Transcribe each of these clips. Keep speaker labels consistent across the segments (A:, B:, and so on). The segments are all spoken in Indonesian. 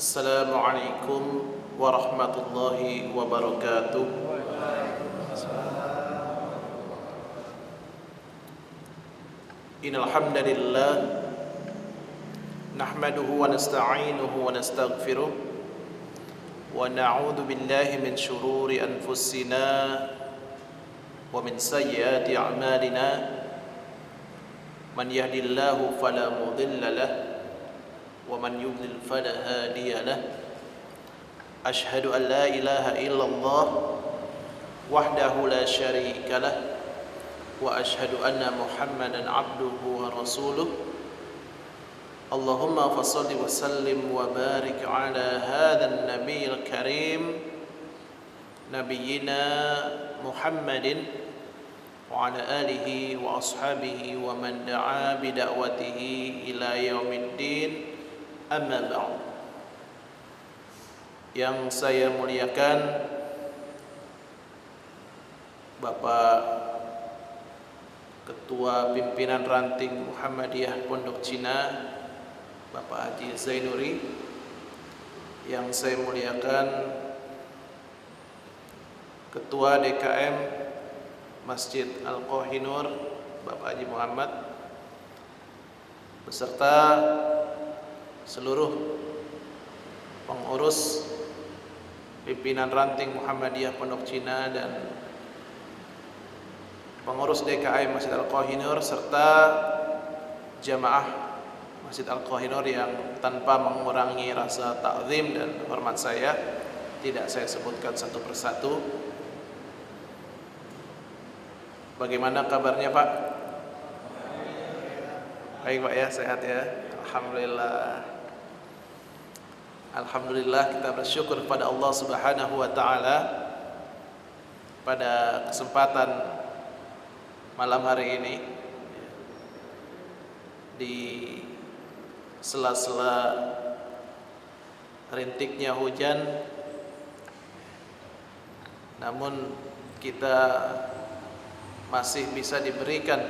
A: Assalamualaikum warahmatullahi wabarakatuh. Innal hamdalillah nahmaduhu wa nasta'inuhu wa nastaghfiruh wa na'udzu billahi min shururi anfusina wa min sayyiati a'malina. Man yahdihillahu fala mudilla lahu ومن يضلل فلا هادي له أشهد أن لا إله إلا الله وحده لا شريك له وأشهد أن محمدا عبده ورسوله اللهم فصل وسلم وبارك على هذا النبي الكريم نبينا محمد وعلى آله وأصحابه ومن دعا بدعوته إلى يوم الدين. Amma ba'd. Yang saya muliakan Bapak Ketua Pimpinan Ranting Muhammadiyah Pondok Cina, Bapak Haji Zainuri. Yang saya muliakan Ketua DKM Masjid Al-Qahinur, Bapak Haji Muhammad, beserta seluruh pengurus pimpinan ranting Muhammadiyah Pondok Cina dan pengurus DKM Masjid Al-Qahinur serta jamaah Masjid Al-Qahinur yang tanpa mengurangi rasa ta'zim dan hormat saya tidak saya sebutkan satu persatu. Bagaimana kabarnya Pak? Baik Pak ya, sehat ya. Alhamdulillah. Alhamdulillah, kita bersyukur kepada Allah Subhanahu wa taala pada kesempatan malam hari ini di sela-sela rintiknya hujan, namun kita masih bisa diberikan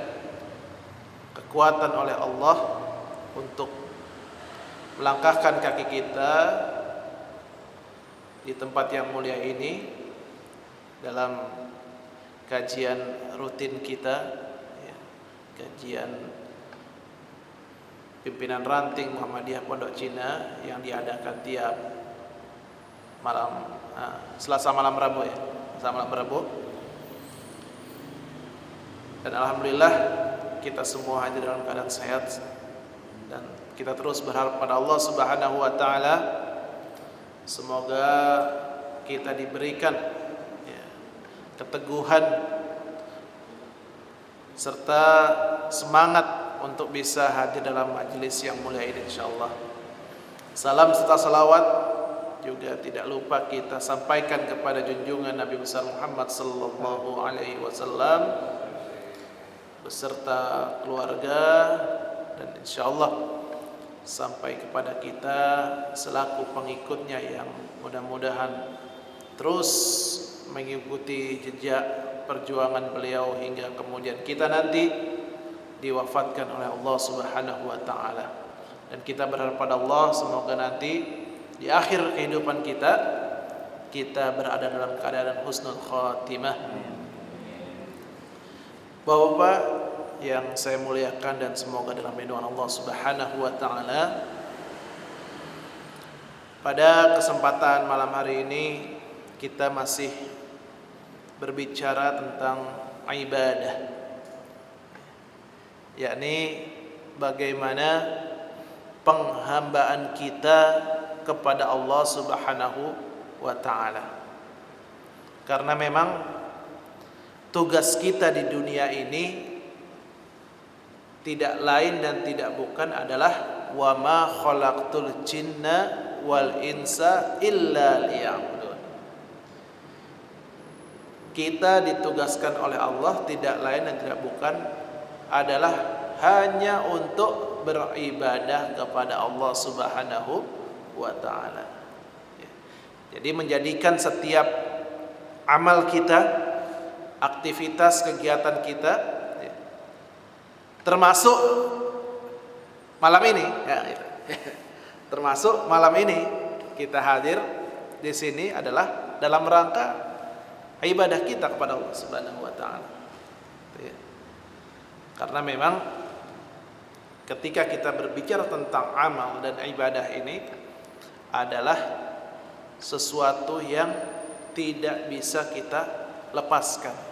A: kekuatan oleh Allah untuk melangkahkan kaki kita di tempat yang mulia ini dalam kajian rutin kita, kajian pimpinan ranting Muhammadiyah Pondok Cina yang diadakan tiap malam Selasa malam Rabu ya, Selasa malam Rabu. Dan alhamdulillah kita semua hadir dalam keadaan sehat dan kita terus berharap pada Allah Subhanahu wa taala semoga kita diberikan keteguhan serta semangat untuk bisa hadir dalam majelis yang mulia ini insyaallah. Salam serta salawat juga tidak lupa kita sampaikan kepada junjungan Nabi besar Muhammad sallallahu alaihi wasallam beserta keluarga dan insyaallah sampai kepada kita selaku pengikutnya yang mudah-mudahan terus mengikuti jejak perjuangan beliau hingga kemudian kita nanti diwafatkan oleh Allah Subhanahu wa taala. Dan kita berharap pada Allah semoga nanti di akhir kehidupan kita berada dalam keadaan husnul khatimah. Bapak-bapak yang saya muliakan dan semoga dalam lindungan Allah Subhanahu wa taala, pada kesempatan malam hari ini kita masih berbicara tentang ibadah, yakni bagaimana penghambaan kita kepada Allah Subhanahu wa taala. Karena memang tugas kita di dunia ini tidak lain dan tidak bukan adalah wa ma khalaqtul jinna wal insa illa liya'budun. Kita ditugaskan oleh Allah tidak lain dan tidak bukan adalah hanya untuk beribadah kepada Allah Subhanahu wa taala. Jadi menjadikan setiap amal kita, aktivitas kegiatan kita termasuk malam ini ya, termasuk malam ini kita hadir di sini adalah dalam rangka ibadah kita kepada Allah Subhanahu wa taala. Ya. Karena memang ketika kita berbicara tentang amal dan ibadah ini adalah sesuatu yang tidak bisa kita lepaskan.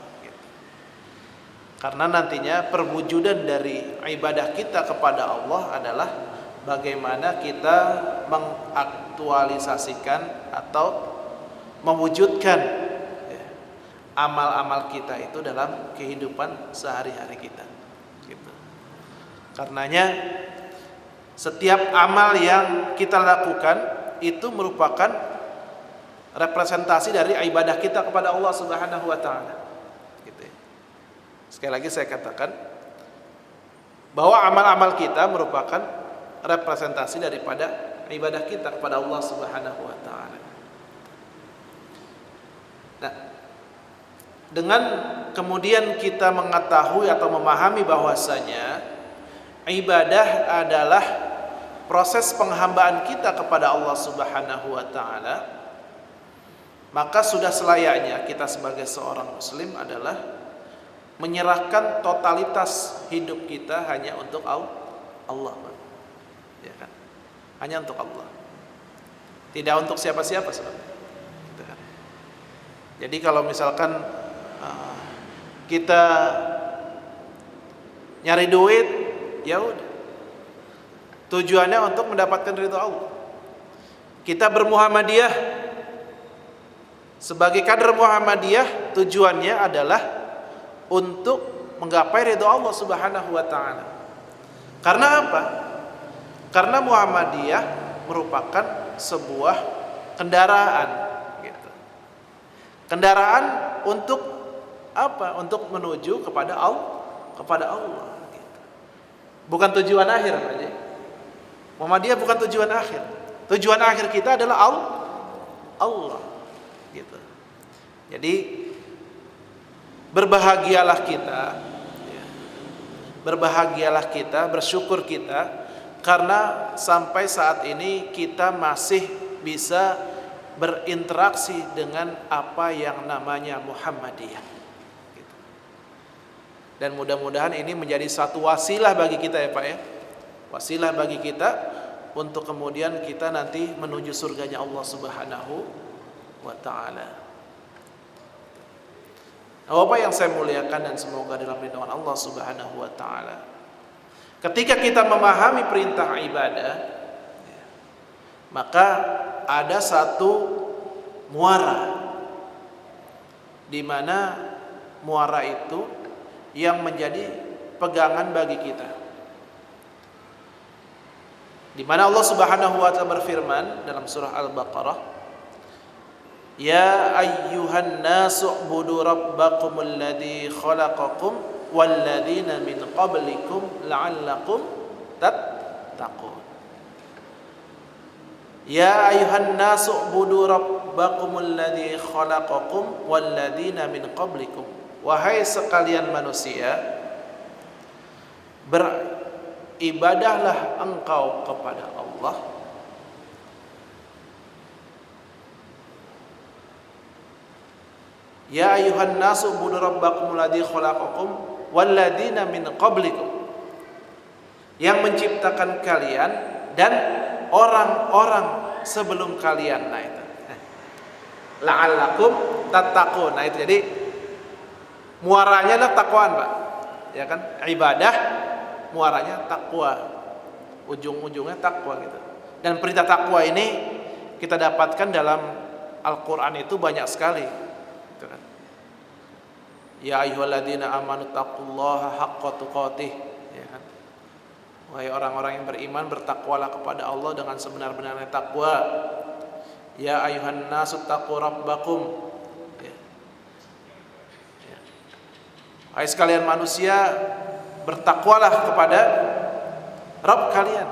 A: Karena nantinya perwujudan dari ibadah kita kepada Allah adalah bagaimana kita mengaktualisasikan atau mewujudkan amal-amal kita itu dalam kehidupan sehari-hari kita. Gitu. Karenanya setiap amal yang kita lakukan itu merupakan representasi dari ibadah kita kepada Allah Subhanahu wa taala. Sekali lagi saya katakan bahwa amal-amal kita merupakan representasi daripada ibadah kita kepada Allah Subhanahu wa taala. Nah, dengan kemudian kita mengetahui atau memahami bahwasanya ibadah adalah proses penghambaan kita kepada Allah Subhanahu wa taala, maka sudah selayaknya kita sebagai seorang muslim adalah menyerahkan totalitas hidup kita hanya untuk Allah, ya kan? Hanya untuk Allah, tidak untuk siapa-siapa sebenarnya. Gitu kan? Jadi kalau misalkan kita nyari duit, ya udah, tujuannya untuk mendapatkan ridho Allah. Kita bermuhammadiyah sebagai kader Muhammadiyah, tujuannya adalah untuk menggapai ridho Allah Subhanahu wa taala. Karena apa? Karena Muhammadiyah merupakan sebuah kendaraan gitu. Kendaraan untuk apa? Untuk menuju kepada Allah gitu. Bukan tujuan akhir aja. Muhammadiyah bukan tujuan akhir. Tujuan akhir kita adalah Allah gitu. Jadi berbahagialah kita, bersyukur kita, karena sampai saat ini kita masih bisa berinteraksi dengan apa yang namanya Muhammadiyah. Dan mudah-mudahan ini menjadi satu wasilah bagi kita ya Pak ya, wasilah bagi kita untuk kemudian kita nanti menuju surganya Allah Subhanahu wa ta'ala. Bapak yang saya muliakan dan semoga dalam lindungan Allah Subhanahu wa taala, ketika kita memahami perintah ibadah, maka ada satu muara, di mana muara itu yang menjadi pegangan bagi kita, di mana Allah Subhanahu wa taala berfirman dalam surah Al-Baqarah, Ya ayyuhan nasu ubudu rabbakumul ladzi khalaqakum walladzina min qablikum la'allakum tattaqun. Ya ayyuhan nasu ubudu rabbakumul ladzi khalaqakum walladzina min qablikum. Wahai sekalian manusia, beribadahlah engkau kepada Allah Ya ayuhan nasu ubudu rabbakumul ladzi khalaqakum walladzina min qablikum, yang menciptakan kalian dan orang-orang sebelum kalian. Nah itu la'allakum tattaqun. Nah itu jadi muaranya adalah takwaan Pak, ya kan? Ibadah muaranya takwa, ujung-ujungnya takwa gitu. Dan perintah takwa ini kita dapatkan dalam Al-Quran itu banyak sekali. Ya ayyuhalladzina amanu taqullaha haqqa tuqatih, ya kan? Wahai orang-orang yang beriman, bertakwalah kepada Allah dengan sebenar-benarnya takwa. Ya ayyuhan nasu taqu rabbakum, ya. Ya. Hai sekalian manusia, bertakwalah kepada Rabb kalian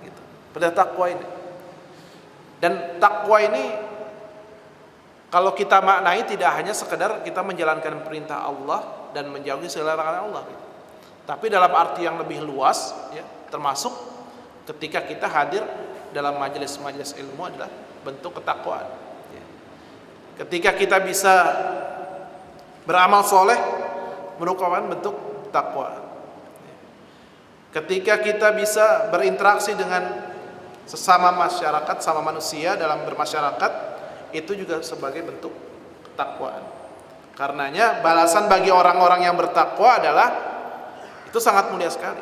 A: gitu. Pada takwa ini. Dan takwa ini kalau kita maknai tidak hanya sekedar kita menjalankan perintah Allah dan menjauhi segala larangan Allah, gitu. Tapi dalam arti yang lebih luas, ya, termasuk ketika kita hadir dalam majelis-majelis ilmu adalah bentuk ketakwaan. Ya. Ketika kita bisa beramal soleh, merupakan bentuk takwa. Ya. Ketika kita bisa berinteraksi dengan sesama masyarakat, sama manusia dalam bermasyarakat, itu juga sebagai bentuk ketakwaan. Karenanya balasan bagi orang-orang yang bertakwa adalah itu sangat mulia sekali.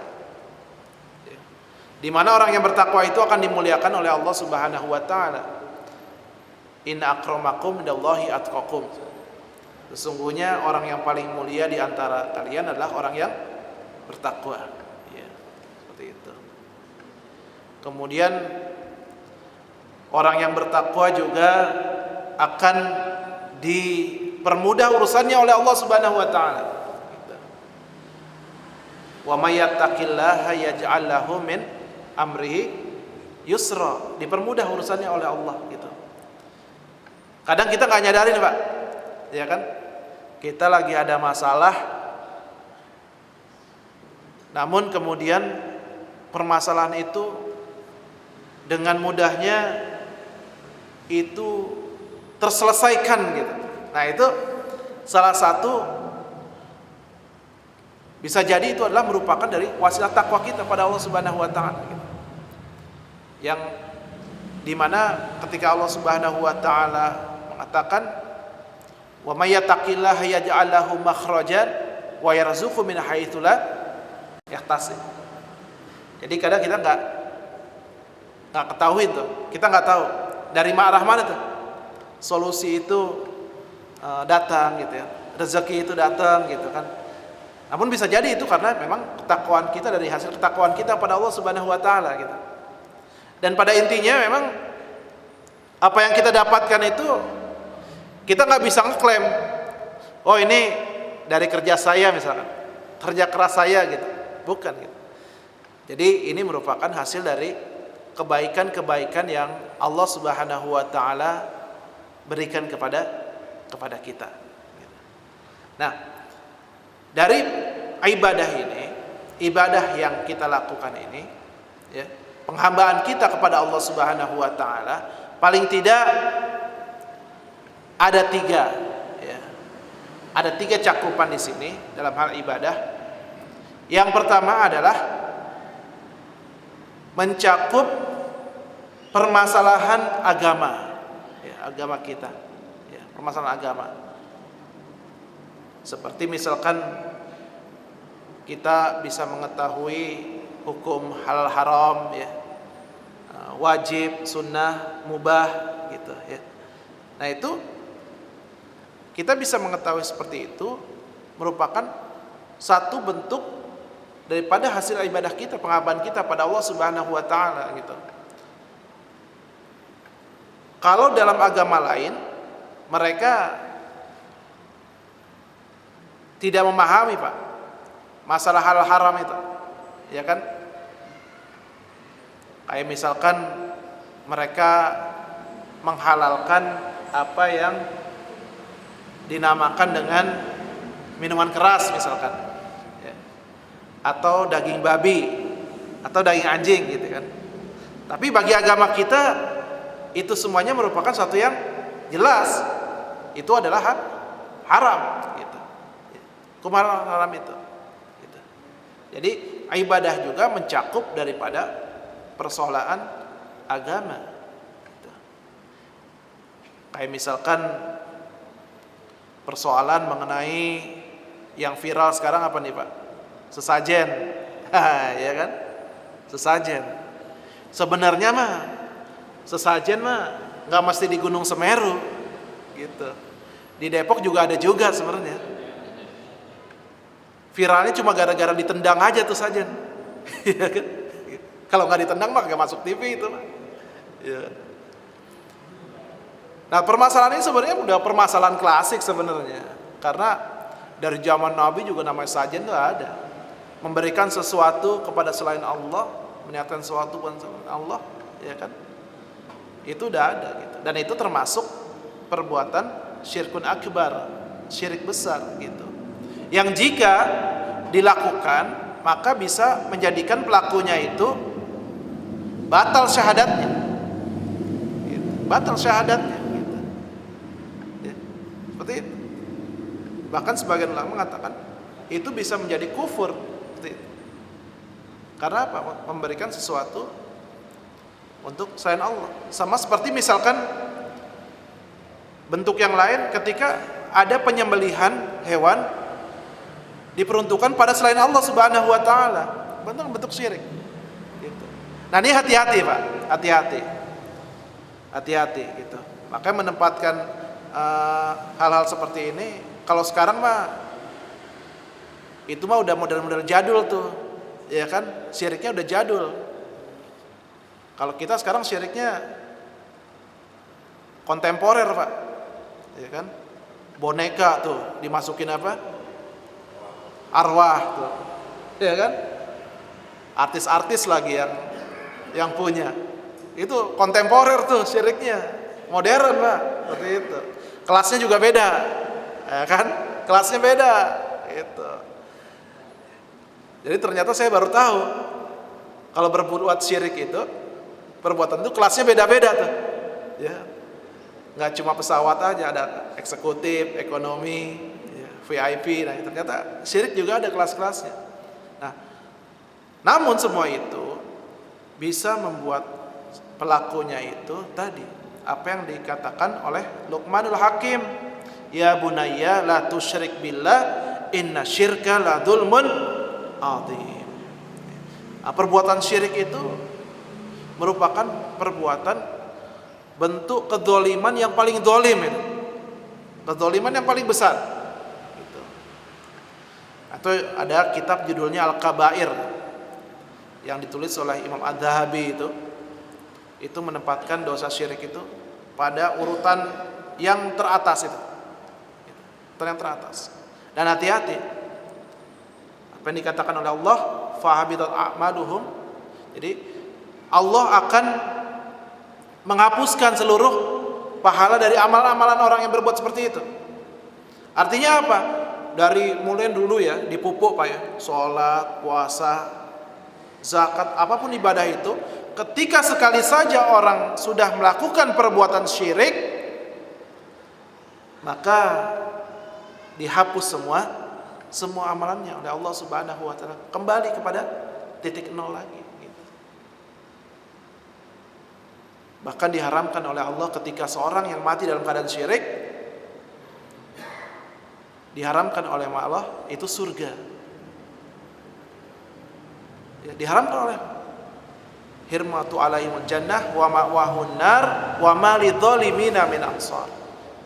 A: Di mana orang yang bertakwa itu akan dimuliakan oleh Allah Subhanahu wa taala. Inna akramakum indallahi atqakum. Sesungguhnya orang yang paling mulia di antara kalian adalah orang yang bertakwa. Ya, seperti itu. Kemudian orang yang bertakwa juga akan dipermudah urusannya oleh Allah Subhanahu wa taala. Wa may yattaqillaha yaj'al lahu min amrihi yusra, dipermudah urusannya oleh Allah gitu. Kadang kita nggak nyadarin Pak, ya kan? Kita lagi ada masalah, namun kemudian permasalahan itu dengan mudahnya itu terselesaikan gitu. Nah itu salah satu, bisa jadi itu adalah merupakan dari wasilah takwa kita pada Allah Subhanahu wa taala gitu. Yang dimana ketika Allah Subhanahu wa taala mengatakan wa may yattaqillaha yaj'al lahu makhrajan wa yarzuqhu min haitsu la yahtasib. Jadi kadang kita nggak ketahui tuh, kita nggak tahu dari arah mana tuh solusi itu datang gitu ya, rezeki itu datang gitu kan. Namun bisa jadi itu karena memang ketakwaan kita, dari hasil ketakwaan kita pada Allah Subhanahu wa taala gitu. Dan pada intinya memang apa yang kita dapatkan itu kita nggak bisa ngeklaim, oh ini dari kerja saya misalkan, kerja keras saya gitu, bukan gitu. Jadi ini merupakan hasil dari kebaikan-kebaikan yang Allah Subhanahu wa taala berikan kepada kita. Nah, dari ibadah ini, ibadah yang kita lakukan ini, ya, penghambaan kita kepada Allah Subhanahu wa taala, paling tidak ada tiga, ya. Ada tiga cakupan di sini dalam hal ibadah. Yang pertama adalah mencakup permasalahan agama, ya, agama kita, ya, permasalahan agama. Seperti misalkan kita bisa mengetahui hukum halal haram, ya, wajib, sunnah, mubah, gitu ya. Nah itu kita bisa mengetahui seperti itu merupakan satu bentuk daripada hasil ibadah kita, penghambaan kita pada Allah Subhanahu wa taala gitu. Kalau dalam agama lain mereka tidak memahami Pak masalah halal haram itu, ya kan? Kayak misalkan mereka menghalalkan apa yang dinamakan dengan minuman keras misalkan, ya. Atau daging babi atau daging anjing gitu kan. Tapi bagi agama kita itu semuanya merupakan satu yang jelas, itu adalah haram gitu. Hukum haram itu gitu. Jadi ibadah juga mencakup daripada persoalan agama gitu. Kayak misalkan persoalan mengenai yang viral sekarang apa nih Pak? Sesajen. Ya kan? Sesajen. Sebenarnya mah sesajen mah nggak mesti di Gunung Semeru gitu. Di Depok juga ada juga sebenarnya. Viralnya cuma gara-gara ditendang aja tuh sajen. Ya kan? Kalau nggak ditendang mah nggak masuk TV itu mah. Ya. Nah permasalahan ini sebenarnya udah permasalahan klasik sebenarnya, karena dari zaman Nabi juga namanya sajen itu ada, memberikan sesuatu kepada selain Allah, meniatkan sesuatu kepada selain Allah, ya kan? Itu udah ada gitu. Dan itu termasuk perbuatan syirkun akbar, syirik besar gitu. Yang jika dilakukan maka bisa menjadikan pelakunya itu batal syahadatnya. Gitu. batal syahadatnya gitu. Ya, seperti itu. Bahkan sebagian ulama mengatakan itu bisa menjadi kufur seperti itu. Karena apa? Memberikan sesuatu untuk selain Allah. Sama seperti misalkan bentuk yang lain ketika ada penyembelihan hewan diperuntukkan pada selain Allah Subhanahu wa taala, bentuk syirik. Gitu. Nah, ini hati-hati, Pak. Hati-hati gitu. Makanya menempatkan hal-hal seperti ini kalau sekarang mah itu mah udah model-model jadul tuh. Ya kan? Syiriknya udah jadul. Kalau kita sekarang syiriknya kontemporer, Pak. Ya kan? Boneka tuh dimasukin apa? Arwah tuh. Ya kan? Artis-artis lagi yang punya. Itu kontemporer tuh syiriknya. Modern, Pak. Seperti itu. Kelasnya juga beda. Ya kan? Kelasnya beda. Itu. Jadi ternyata saya baru tahu kalau berbuat syirik itu, perbuatan itu kelasnya beda-beda tuh. Ya. Nggak cuma pesawat aja, ada eksekutif, ekonomi, ya, VIP. Nah, ternyata syirik juga ada kelas-kelasnya. Nah, namun semua itu bisa membuat pelakunya itu tadi apa yang dikatakan oleh Luqmanul Hakim, ya bunayya la tusyrik billah inna syirka la dzulmun adzim. Nah, perbuatan syirik itu merupakan perbuatan bentuk kedzaliman yang paling zalim itu. Kedzaliman yang paling besar. Gitu. Atau ada kitab judulnya Al-Kabair yang ditulis oleh Imam Adz-Dzahabi itu menempatkan dosa syirik itu pada urutan yang teratas itu. Urutan yang teratas. Dan hati-hati. Apa yang dikatakan oleh Allah, fahabitat a'maluhum. Jadi Allah akan menghapuskan seluruh pahala dari amal-amalan orang yang berbuat seperti itu. Artinya apa? Dari mulai dulu ya, dipupuk Pak ya, sholat, puasa, zakat, apapun ibadah itu, ketika sekali saja orang sudah melakukan perbuatan syirik, maka dihapus semua amalannya oleh Allah Subhanahu wa taala, kembali kepada titik nol lagi. Bahkan diharamkan oleh Allah ketika seorang yang mati dalam keadaan syirik, diharamkan oleh Allah itu surga. Ya, diharamkan oleh hirmatu alaihimul jannah wa ma'wahun nar wa ma lidzalimina min ansar.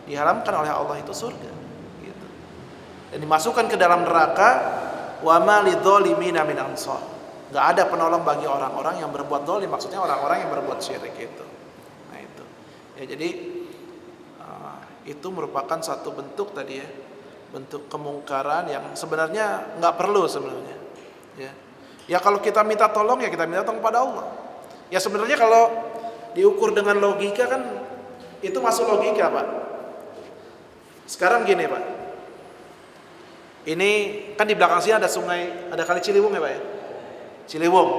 A: Diharamkan oleh Allah itu surga. Gitu. Dan dimasukkan ke dalam neraka wa ma lidzalimina min ansar. Enggak ada penolong bagi orang-orang yang berbuat zalim, maksudnya orang-orang yang berbuat syirik itu. Ya, jadi itu merupakan satu bentuk tadi ya, bentuk kemungkaran yang sebenarnya nggak perlu sebenarnya. Ya kalau kita minta tolong ya kita minta tolong pada Allah. Ya sebenarnya kalau diukur dengan logika kan itu masuk logika Pak. Sekarang gini Pak, ini kan di belakang sini ada sungai, ada kali Ciliwung ya Pak ya, Ciliwung.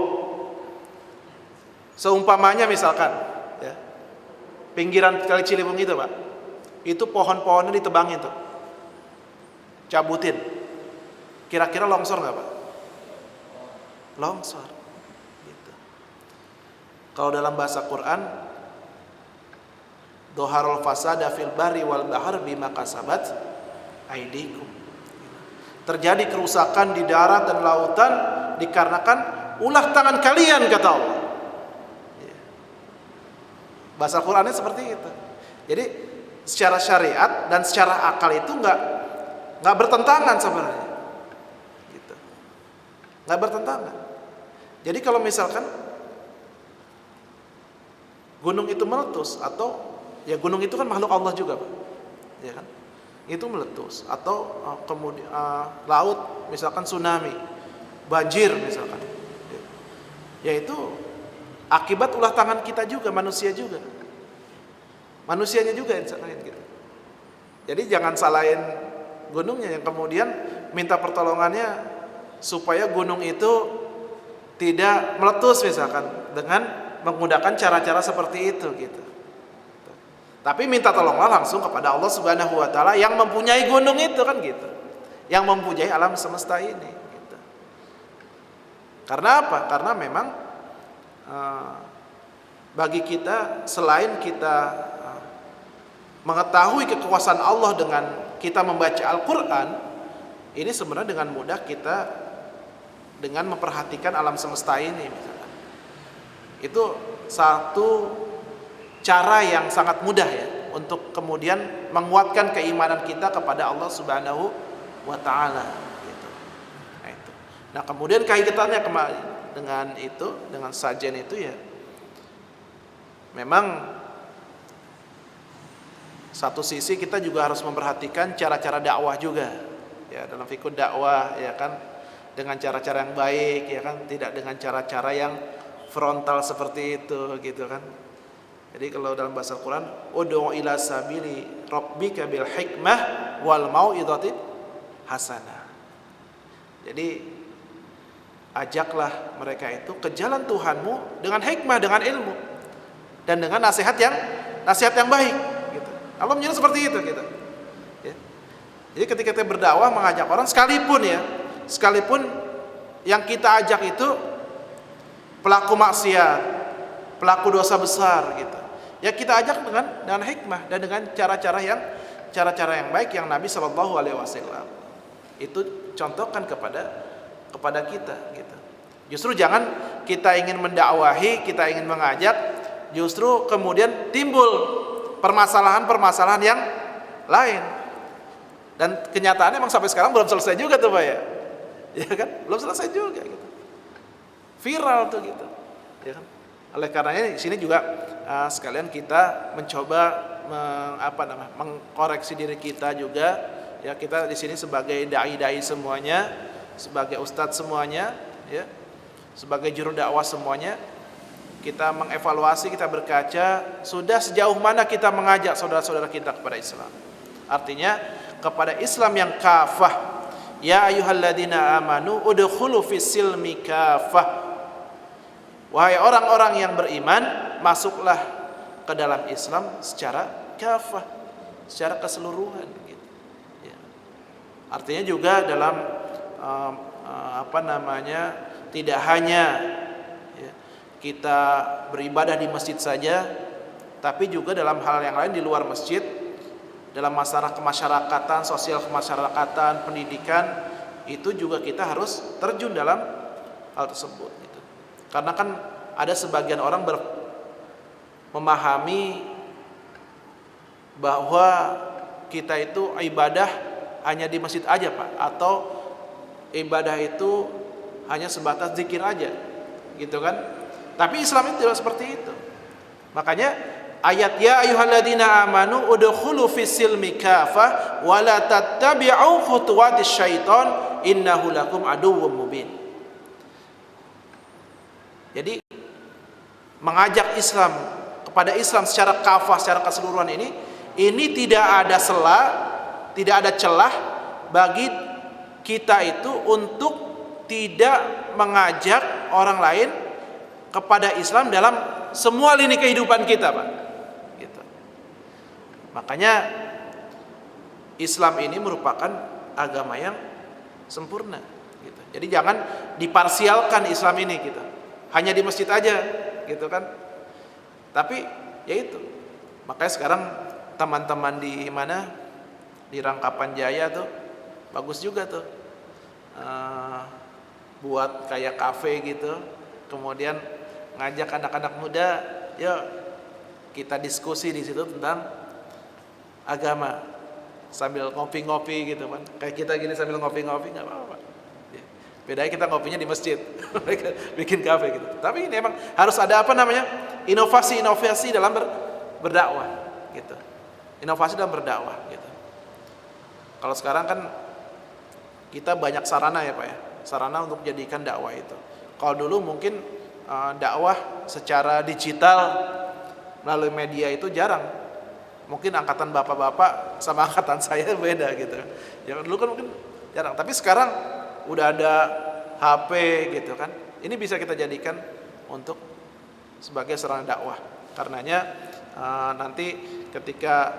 A: Seumpamanya misalkan ya, pinggiran kali Ciliwung itu Pak, itu pohon-pohonnya ditebangin tuh, cabutin. Kira-kira longsor nggak Pak? Longsor. Gitu. Kalau dalam bahasa Quran, doharul fasada fil bari wal bahar bima kasabat aidikum. Terjadi kerusakan di darat dan lautan dikarenakan ulah tangan kalian, kata Allah. Bahasa Qurannya seperti itu. Jadi secara syariat dan secara akal itu nggak bertentangan sebenarnya. Gitu. Nggak bertentangan. Jadi kalau misalkan gunung itu meletus atau ya gunung itu kan makhluk Allah juga, Pak. Ya kan? Itu meletus atau kemudian laut misalkan tsunami, banjir misalkan. Ya itu akibat ulah tangan kita juga, manusia juga. Manusianya juga yang salahin gitu. Jadi jangan salahin gunungnya yang kemudian minta pertolongannya supaya gunung itu tidak meletus misalkan dengan menggunakan cara-cara seperti itu gitu. Tapi minta tolonglah langsung kepada Allah Subhanahu wa taala yang mempunyai gunung itu kan gitu. Yang mempunyai alam semesta ini gitu. Karena apa? Karena memang bagi kita selain kita mengetahui kekuasaan Allah dengan kita membaca Al-Qur'an, ini sebenarnya dengan mudah kita dengan memperhatikan alam semesta ini misalkan. Itu satu cara yang sangat mudah ya untuk kemudian menguatkan keimanan kita kepada Allah Subhanahu wa taala gitu. Nah, kemudian kaitannya dengan itu, dengan sajian itu ya memang satu sisi kita juga harus memperhatikan cara-cara dakwah juga ya dalam fikih dakwah ya kan, dengan cara-cara yang baik ya kan, tidak dengan cara-cara yang frontal seperti itu gitu kan. Jadi kalau dalam bahasa Al-Quran, ud'u ila sabili rabbika bil hikmah wal mau'izatil hasanah. Jadi ajaklah mereka itu ke jalan Tuhanmu dengan hikmah, dengan ilmu dan dengan nasihat yang baik gitu. Allah menyuruh seperti itu gitu. Ya. Jadi ketika kita berdakwah mengajak orang sekalipun yang kita ajak itu pelaku maksiat, pelaku dosa besar gitu. Ya kita ajak dengan hikmah dan dengan cara-cara yang baik yang Nabi Shallallahu Alaihi Wasallam itu contohkan kepada kita gitu. Justru jangan kita ingin mendakwahi, kita ingin mengajak, justru kemudian timbul permasalahan-permasalahan yang lain. Dan kenyataannya memang sampai sekarang belum selesai juga tuh Pak ya. Ya kan? Belum selesai juga gitu. Viral tuh gitu. Ya kan? Oleh karenanya di sini juga sekalian kita mencoba mengkoreksi diri kita juga ya, kita di sini sebagai dai semuanya, sebagai ustadz semuanya ya, sebagai juru dakwah semuanya, kita mengevaluasi, kita berkaca sudah sejauh mana kita mengajak saudara-saudara kita kepada Islam. Artinya kepada Islam yang kafah. Ya ayyuhalladzina amanu udkhulu fis-silmi kafah. Wahai orang-orang yang beriman, masuklah ke dalam Islam secara kafah, secara keseluruhan gitu. Ya. Artinya juga dalam tidak hanya ya, kita beribadah di masjid saja, tapi juga dalam hal yang lain di luar masjid, dalam masalah kemasyarakatan, sosial kemasyarakatan, pendidikan, itu juga kita harus terjun dalam hal tersebut gitu. Karena kan ada sebagian orang memahami bahwa kita itu ibadah hanya di masjid aja Pak, atau ibadah itu hanya sebatas zikir aja gitu kan. Tapi Islam itu tidak seperti itu. Makanya ayat ya ayyuhalladzina amanu udkhulu fis-silmi kafah wa la tattabi'u khutuwatis syaiton innahu lakum aduwwum mubin. Jadi mengajak Islam kepada Islam secara kafah, secara keseluruhan ini tidak ada celah bagi kita itu untuk tidak mengajak orang lain kepada Islam dalam semua lini kehidupan kita, Pak. Gitu. Makanya Islam ini merupakan agama yang sempurna. Gitu. Jadi jangan diparsialkan Islam ini, gitu. Hanya di masjid aja, gitu kan? Tapi ya itu. Makanya sekarang teman-teman di mana, di Rangkapan Jaya tuh bagus juga tuh, buat kayak kafe gitu. Kemudian ngajak anak-anak muda, yuk kita diskusi di situ tentang agama sambil ngopi-ngopi gitu kan. Kayak kita gini sambil ngopi-ngopi nggak apa-apa. Bedanya kita ngopinya di masjid, mereka bikin kafe gitu. Tapi ini emang harus ada inovasi dalam berdakwah gitu. Inovasi dalam berdakwah gitu. Kalau sekarang kan kita banyak sarana ya Pak ya, sarana untuk jadikan dakwah itu. Kalau dulu mungkin dakwah secara digital melalui media itu jarang. Mungkin angkatan bapak-bapak sama angkatan saya beda gitu. Ya dulu kan mungkin jarang, tapi sekarang udah ada HP gitu kan. Ini bisa kita jadikan untuk sebagai sarana dakwah. Karenanya nanti ketika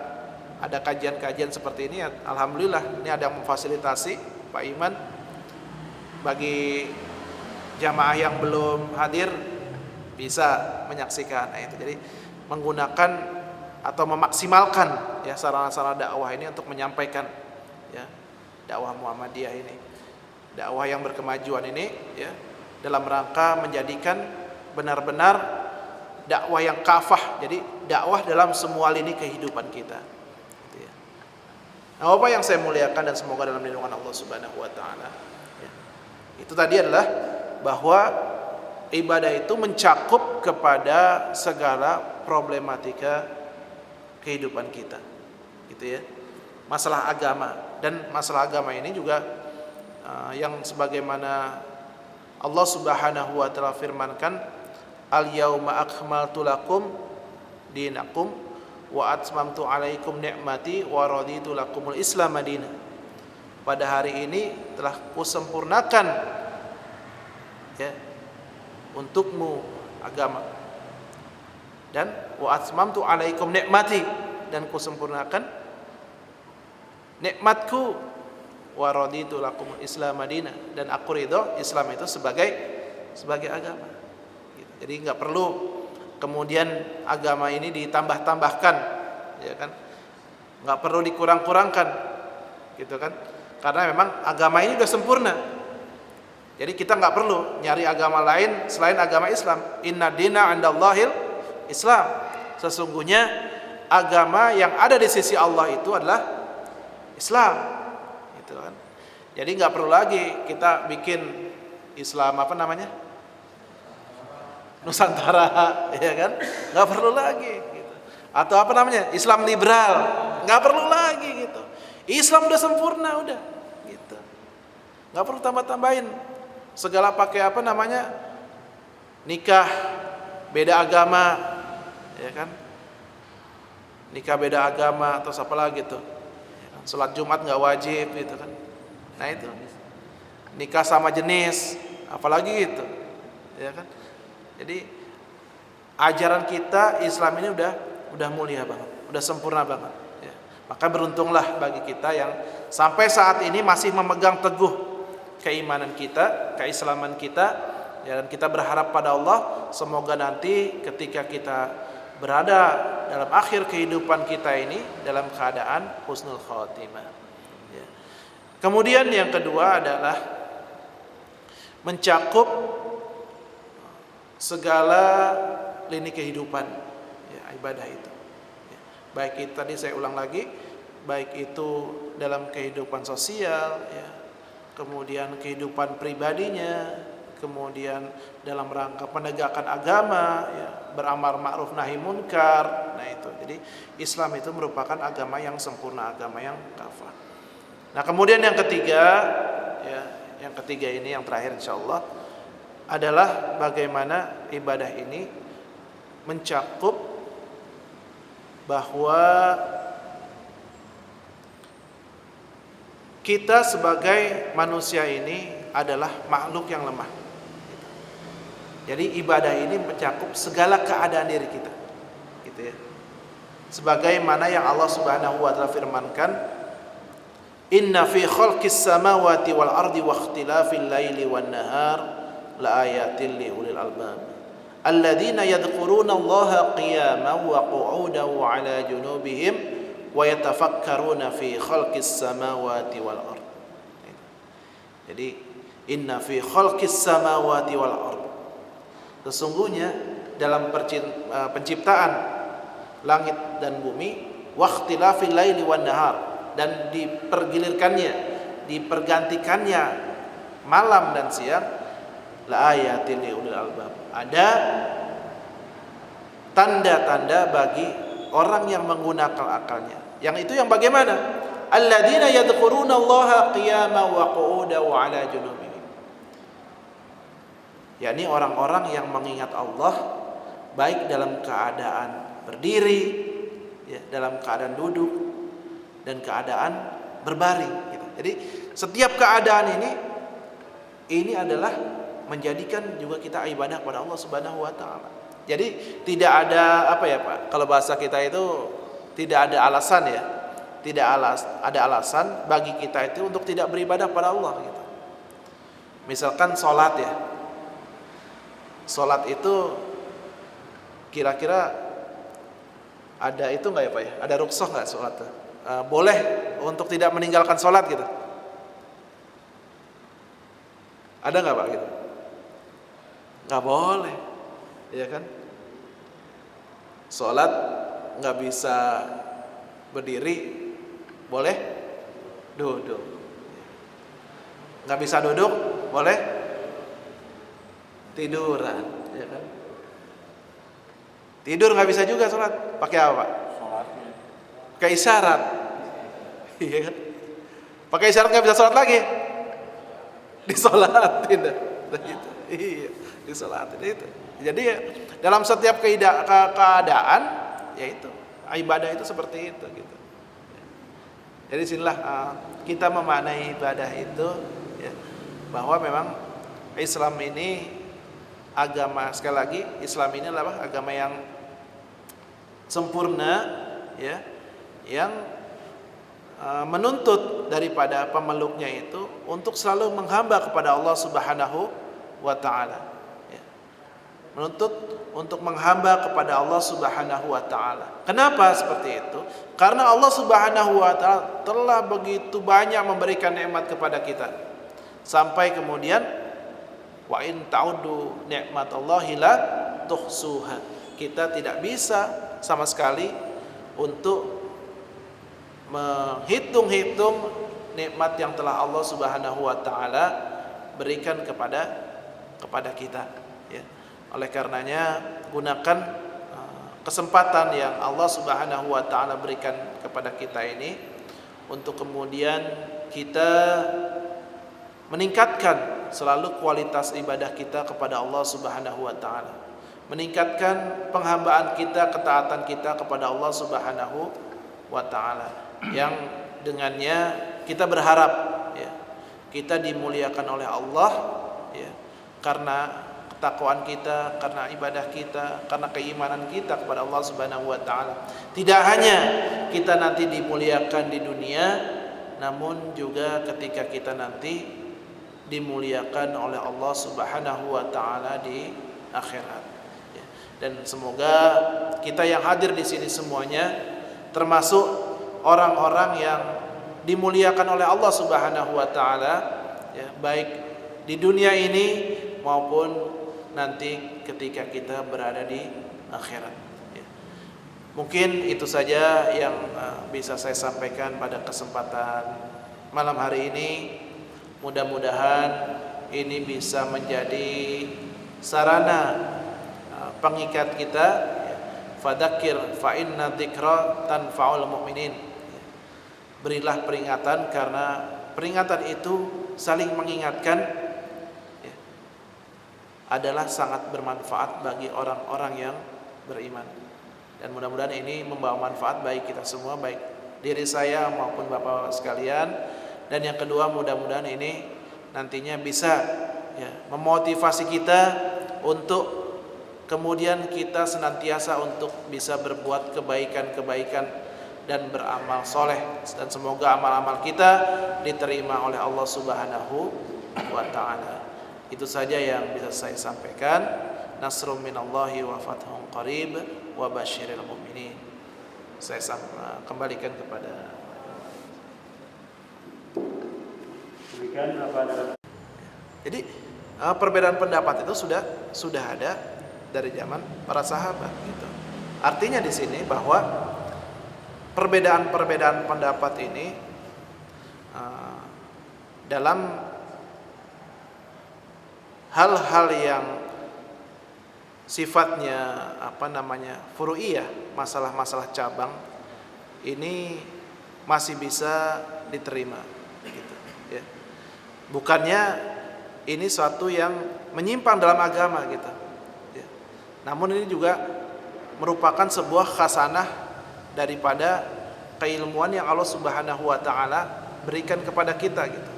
A: ada kajian-kajian seperti ini, alhamdulillah ini ada yang memfasilitasi Pak Iman bagi jamaah yang belum hadir bisa menyaksikan. Nah, itu jadi menggunakan atau memaksimalkan ya sarana-sarana dakwah ini untuk menyampaikan ya dakwah Muhammadiyah ini, dakwah yang berkemajuan ini ya, dalam rangka menjadikan benar-benar dakwah yang kafah, jadi dakwah dalam semua lini kehidupan kita gitu ya. Nah, apa yang saya muliakan dan semoga dalam lindungan Allah Subhanahu wa taala ya, itu tadi adalah bahwa ibadah itu mencakup kepada segala problematika kehidupan kita gitu ya, masalah agama. Dan masalah agama ini juga yang sebagaimana Allah Subhanahu wa taala firmankan, al-yauma akmaltu lakum dinakum wa atmamtu alaikum ni'mati wa raditu lakumul Islam madinah. Pada hari ini telah kusempurnakan ya untukmu agama, dan wa atmamtu alaikum ni'mati, dan kusempurnakan nikmatku, wa raditu lakumul Islam madinah, dan aku ridho Islam itu sebagai agama. Jadi nggak perlu kemudian agama ini ditambah-tambahkan, ya kan? Nggak perlu dikurang-kurangkan, gitu kan? Karena memang agama ini sudah sempurna. Jadi kita nggak perlu nyari agama lain selain agama Islam. Inna dina 'indallahil Islam. Sesungguhnya agama yang ada di sisi Allah itu adalah Islam, gitu kan? Jadi nggak perlu lagi kita bikin Islam apa namanya? Nusantara, ya kan? Nggak perlu lagi, gitu. Atau apa namanya? Islam liberal, nggak perlu lagi, gitu. Islam udah sempurna, udah, gitu. Nggak perlu tambah-tambahin segala pakai apa namanya? Nikah beda agama, ya kan? Nikah beda agama, terus apa lagi tuh? Sholat Jumat nggak wajib, gitu kan? Nah itu nikah sama jenis, apalagi gitu, ya kan? Jadi ajaran kita Islam ini udah mulia banget, udah sempurna banget. Ya. Maka beruntunglah bagi kita yang sampai saat ini masih memegang teguh keimanan kita, keislaman kita, ya, dan kita berharap pada Allah semoga nanti ketika kita berada dalam akhir kehidupan kita ini dalam keadaan husnul khatimah. Ya. Kemudian yang kedua adalah mencakup segala lini kehidupan ya, ibadah itu. Ya. Baik itu tadi saya ulang lagi, baik itu dalam kehidupan sosial, ya, kemudian kehidupan pribadinya, kemudian dalam rangka penegakan agama, ya, beramar ma'ruf nahi munkar. Nah itu, jadi Islam itu merupakan agama yang sempurna, agama yang kafah. Nah kemudian yang ketiga, ya, yang ketiga ini yang terakhir insyaallah adalah bagaimana ibadah ini mencakup bahwa kita sebagai manusia ini adalah makhluk yang lemah. Jadi ibadah ini mencakup segala keadaan diri kita, gitu ya. Sebagaimana yang Allah Subhanahu wa taala firmankan, "Inna fi khalqis samawati wal ardi wa ikhtilafil laili wan nahar la ayatin li ulil albab. Alladzina yadhkuruna Allaha qiyaman wa qu'udan wa 'ala junubihim wa yatafakkaruna fi khalqis samawati wal ard." Jadi inna fi khalqis samawati wal ard, sesungguhnya dalam penciptaan langit dan bumi, waqtilafil laili wan nahar, dan dipergilirkannya, dipergantikannya malam dan siang, la ayatin liulil albab, ada tanda-tanda bagi orang yang menggunakan akalnya. Yang itu yang bagaimana? Alladzina yadhkuruna Allaha qiyaman wa qu'udan wa 'ala junubihim, yakni orang-orang yang mengingat Allah baik dalam keadaan berdiri, ya, dalam keadaan duduk, dan keadaan berbaring, gitu. Jadi setiap keadaan ini adalah menjadikan juga kita ibadah kepada Allah Subhanahu wa taala. Jadi tidak ada apa ya Pak, kalau bahasa kita itu tidak ada alasan ya, ada alasan bagi kita itu untuk tidak beribadah pada Allah gitu. Misalkan sholat ya, sholat itu kira-kira ada itu nggak ya Pak ya? Ada rukhsah nggak sholat? Boleh untuk tidak meninggalkan sholat gitu? Ada nggak Pak gitu? Nggak boleh, ya kan? Sholat nggak bisa berdiri, boleh duduk. Nggak bisa duduk, boleh tiduran, ya kan? Tidur nggak bisa juga sholat, pakai apa Pak? Pakai isyarat, iya kan? Pakai isyarat nggak bisa sholat lagi, disolatin dah, gitu. Iya, disolatin itu. Jadi dalam setiap keadaan, yaitu ibadah itu seperti itu, gitu. Jadi sinilah kita memaknai ibadah itu, ya, bahwa memang Islam ini agama, sekali lagi Islam ini adalah agama yang sempurna, ya, yang menuntut daripada pemeluknya itu untuk selalu menghamba kepada Allah Subhanahu wa taala, ya. Menuntut untuk menghamba kepada Allah Subhanahu wa taala. Kenapa seperti itu? Karena Allah Subhanahu wa taala telah begitu banyak memberikan nikmat kepada kita. Sampai kemudian wa in ta'uddu ni'matallahi la tuhsuha. Kita tidak bisa sama sekali untuk menghitung-hitung nikmat yang telah Allah Subhanahu wa taala berikan kepada kita, ya. Oleh karenanya gunakan kesempatan yang Allah Subhanahu wa taala berikan kepada kita ini untuk kemudian kita meningkatkan selalu kualitas ibadah kita kepada Allah Subhanahu wa taala. Meningkatkan penghambaan kita, ketaatan kita kepada Allah Subhanahu wa taala, yang dengannya kita berharap, ya, kita dimuliakan oleh Allah, ya, karena ketakwaan kita, karena ibadah kita, karena keimanan kita kepada Allah Subhanahu wa taala. Tidak hanya kita nanti dimuliakan di dunia, namun juga ketika kita nanti dimuliakan oleh Allah Subhanahu wa taala di akhirat, ya. Dan semoga kita yang hadir di sini semuanya termasuk orang-orang yang dimuliakan oleh Allah Subhanahu wa taala, ya, baik di dunia ini maupun nanti ketika kita berada di akhirat, ya. Mungkin itu saja yang bisa saya sampaikan pada kesempatan malam hari ini. Mudah-mudahan ini bisa menjadi sarana pengikat kita, ya. Fadzakir fa inna dzikra tanfa'ul mu'minin. Berilah peringatan karena peringatan itu saling mengingatkan, ya, adalah sangat bermanfaat bagi orang-orang yang beriman. Dan mudah-mudahan ini membawa manfaat bagi kita semua, baik diri saya maupun Bapak sekalian. Dan yang kedua, mudah-mudahan ini nantinya bisa, ya, memotivasi kita untuk kemudian kita senantiasa untuk bisa berbuat kebaikan-kebaikan dan beramal soleh, dan semoga amal-amal kita diterima oleh Allah Subhanahu wa taala. Itu saja yang bisa saya sampaikan. Nasrum minallahi wa fathun qarib wa basyiril mu'minin. Saya kembalikan kepada jadi perbedaan pendapat itu sudah ada dari zaman para sahabat, gitu. Artinya di sini bahwa perbedaan pendapat ini dalam hal-hal yang sifatnya furu'iyah, masalah-masalah cabang, ini masih bisa diterima, gitu, ya. Bukannya ini suatu yang menyimpang dalam agama, gitu, ya. Namun ini juga merupakan sebuah khasanah daripada keilmuan yang Allah Subhanahu wa taala berikan kepada kita, gitu.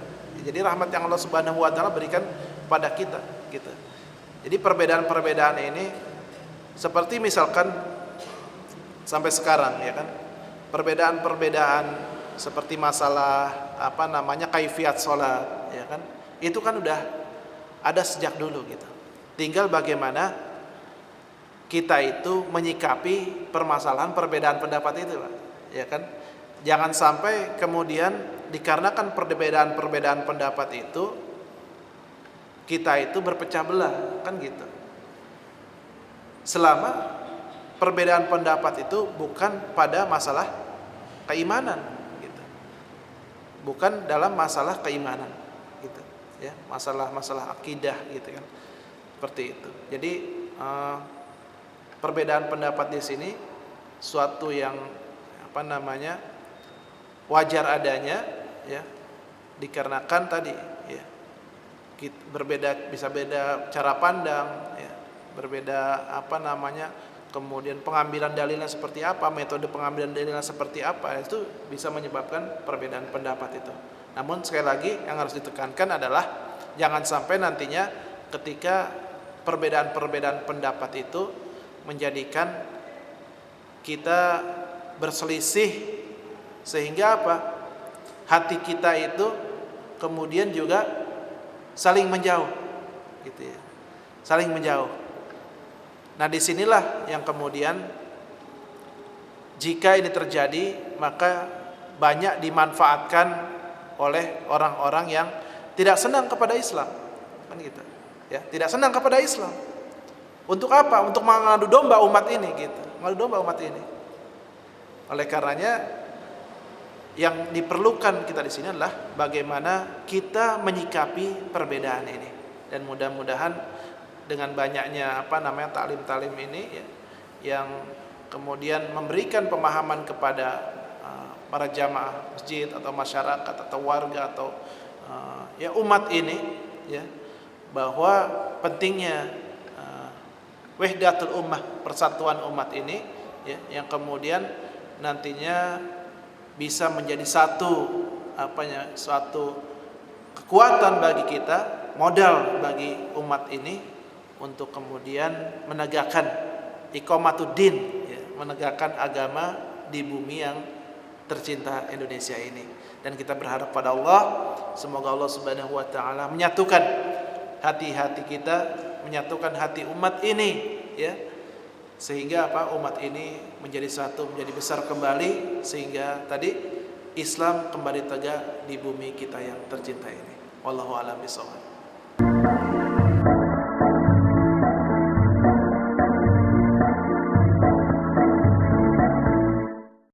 A: Jadi rahmat yang Allah Subhanahu wa taala berikan pada kita, gitu. Jadi perbedaan-perbedaan ini seperti misalkan sampai sekarang, ya kan, perbedaan-perbedaan seperti masalah kaifiyat sholat, ya kan? Itu kan udah ada sejak dulu gitu. Tinggal bagaimana kita itu menyikapi permasalahan perbedaan pendapat itu, Pak. Ya kan? Jangan sampai kemudian dikarenakan perbedaan-perbedaan pendapat itu kita itu berpecah belah, kan gitu. Selama perbedaan pendapat itu bukan pada masalah keimanan gitu. Bukan dalam masalah keimanan gitu, ya, masalah akidah gitu kan. Seperti itu. Jadi perbedaan pendapat di sini suatu yang wajar adanya, ya, dikarenakan tadi, ya, berbeda, bisa beda cara pandang, ya, berbeda kemudian pengambilan dalilnya seperti apa, metode pengambilan dalilnya seperti apa, itu bisa menyebabkan perbedaan pendapat itu. Namun sekali lagi yang harus ditekankan adalah jangan sampai nantinya ketika perbedaan-perbedaan pendapat itu menjadikan kita berselisih sehingga apa? Hati kita itu kemudian juga saling menjauh, gitu ya. Saling menjauh. Nah, disinilah yang kemudian jika ini terjadi maka banyak dimanfaatkan oleh orang-orang yang tidak senang kepada Islam, kan gitu. Ya, tidak senang kepada Islam. Untuk apa? Untuk mengadu domba umat ini, gitu. Mengadu domba umat ini. Oleh karenanya yang diperlukan kita di sini adalah bagaimana kita menyikapi perbedaan ini, dan mudah-mudahan dengan banyaknya taklim-taklim ini, ya, yang kemudian memberikan pemahaman kepada para jamaah masjid atau masyarakat atau warga atau ya umat ini, ya, bahwa pentingnya wahdatul ummah, persatuan umat ini, ya, yang kemudian nantinya bisa menjadi suatu kekuatan bagi kita, modal bagi umat ini untuk kemudian menegakkan iqamatuddin, ya, menegakkan agama di bumi yang tercinta Indonesia ini. Dan kita berharap pada Allah, semoga Allah Subhanahu wa taala menyatukan hati-hati kita, menyatukan hati umat ini, ya, sehingga umat ini menjadi satu, menjadi besar kembali, sehingga tadi Islam kembali tegak di bumi kita yang tercinta ini. Wallahu a'lam bishawab.